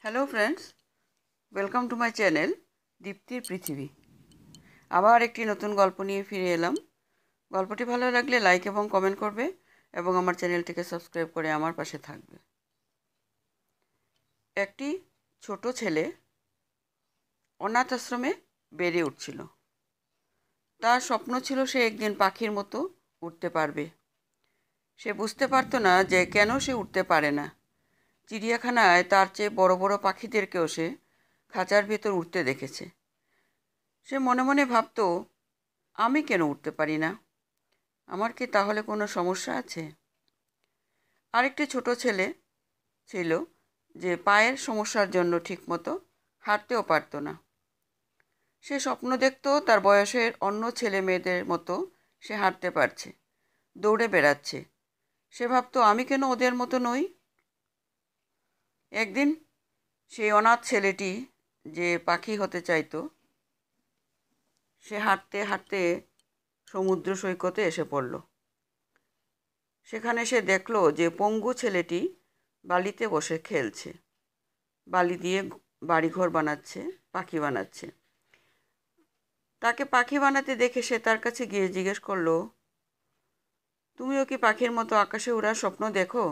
Hello friends, welcome to my channel দীপ্তির পৃথিবী। আবার একটি নতুন গল্প নিয়ে ফিরে এলাম। গল্পটি ভালো লাগলে লাইক এবং কমেন্ট করবে এবং আমার চ্যানেলটিকে সাবস্ক্রাইব করে আমার পাশে থাকবে। একটি ছোট ছেলে অনাথ আশ্রমে বেড়ে উঠছিল। তার স্বপ্ন ছিল সে একদিন পাখির মতো উড়তে পারবে। সে বুঝতে পারতো না যে কেন সে উঠতে পারে না। চিড়িয়াখানায় তার চেয়ে বড় বড় পাখিদেরকেও সে খাঁচার ভেতর উঠতে দেখেছে। সে মনে মনে ভাবতো, আমি কেন উঠতে পারি না? আমার কি তাহলে কোনো সমস্যা আছে? আরেকটি ছোট ছেলে ছিল যে পায়ের সমস্যার জন্য ঠিকমতো হাঁটতেও পারত না। সে স্বপ্ন দেখতো তার বয়সের অন্য ছেলে মেয়েদের মতো সে হাঁটতে পারছে, দৌড়ে বেড়াচ্ছে। সে ভাবতো, আমি কেন ওদের মতো নই? একদিন সেই অনাথ ছেলেটি যে পাখি হতে চাইতো, সে হাঁটতে হাঁটতে সমুদ্র সৈকতে এসে পড়ল। সেখানে সে দেখলো যে পঙ্গু ছেলেটি বালিতে বসে খেলছে, বালি দিয়ে বাড়িঘর বানাচ্ছে, পাখি বানাচ্ছে। তাকে পাখি বানাতে দেখে সে তার কাছে গিয়ে জিজ্ঞেস করলো, তুমিও কি পাখির মতো আকাশে ওড়ার স্বপ্ন দেখো?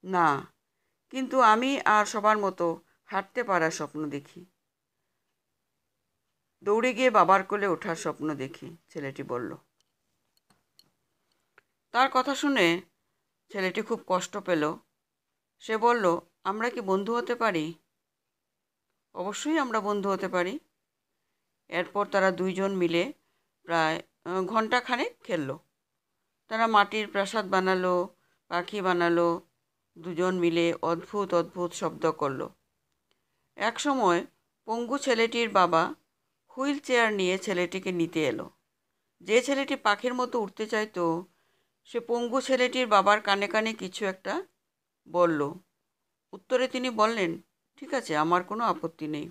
না, কিন্তু আমি আর সবার মতো হাঁটতে পারার স্বপ্ন দেখি, দৌড়ে গিয়ে বাবার কোলে ওঠার স্বপ্ন দেখি, ছেলেটি বলল। তার কথা শুনে ছেলেটি খুব কষ্ট পেল। সে বলল, আমরা কি বন্ধু হতে পারি? অবশ্যই আমরা বন্ধু হতে পারি। এরপর তারা দুইজন মিলে প্রায় ঘণ্টাখানেক খেললো। তারা মাটির প্রাসাদ বানালো, পাখি বানালো, দুজন মিলে অদ্ভুত অদ্ভুত শব্দ করলো। এক সময় পঙ্গু ছেলেটির বাবা হুইল চেয়ার নিয়ে ছেলেটিকে নিতে এলো। যে ছেলেটি পাখির মতো উঠতে চাইতো, সে পঙ্গু ছেলেটির বাবার কানে কানে কিছু একটা বলল। উত্তরে তিনি বললেন, ঠিক আছে, আমার কোনো আপত্তি নেই।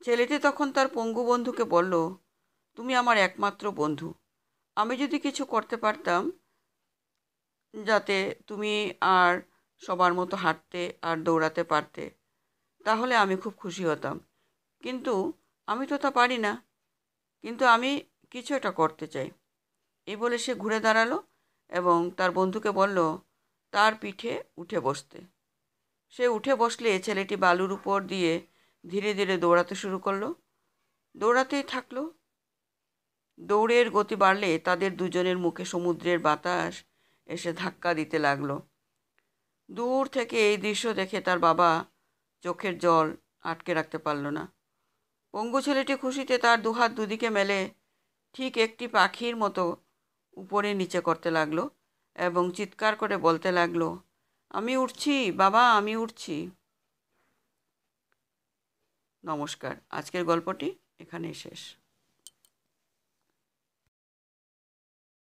ছেলেটি তখন তার পঙ্গু বন্ধুকে বলল, তুমি আমার একমাত্র বন্ধু। আমি যদি কিছু করতে পারতাম যাতে তুমি আর সবার মতো হাঁটতে আর দৌড়াতে পারতে, তাহলে আমি খুব খুশি হতাম। কিন্তু আমি তো তা পারি না, কিন্তু আমি কিছু একটা করতে চাই। এই বলে সে ঘুরে দাঁড়ালো এবং তার বন্ধুকে বলল তার পিঠে উঠে বসতে। সে উঠে বসলে ছেলেটি বালুর উপর দিয়ে ধীরে ধীরে দৌড়াতে শুরু করলো। দৌড়াতেই থাকলো। দৌড়ের গতি বাড়লে তাদের দুজনের মুখে সমুদ্রের বাতাস এসে ধাক্কা দিতে লাগলো। দূর থেকে এই দৃশ্য দেখে তার বাবা চোখের জল আটকে রাখতে পারল না। পঙ্গু ছেলেটি খুশিতে তার দুহাত দুদিকে মেলে ঠিক একটি পাখির মতো উপরে নিচে করতে লাগলো এবং চিৎকার করে বলতে লাগলো, আমি উড়ছি বাবা, আমি উড়ছি। নমস্কার, আজকের গল্পটি এখানেই শেষ।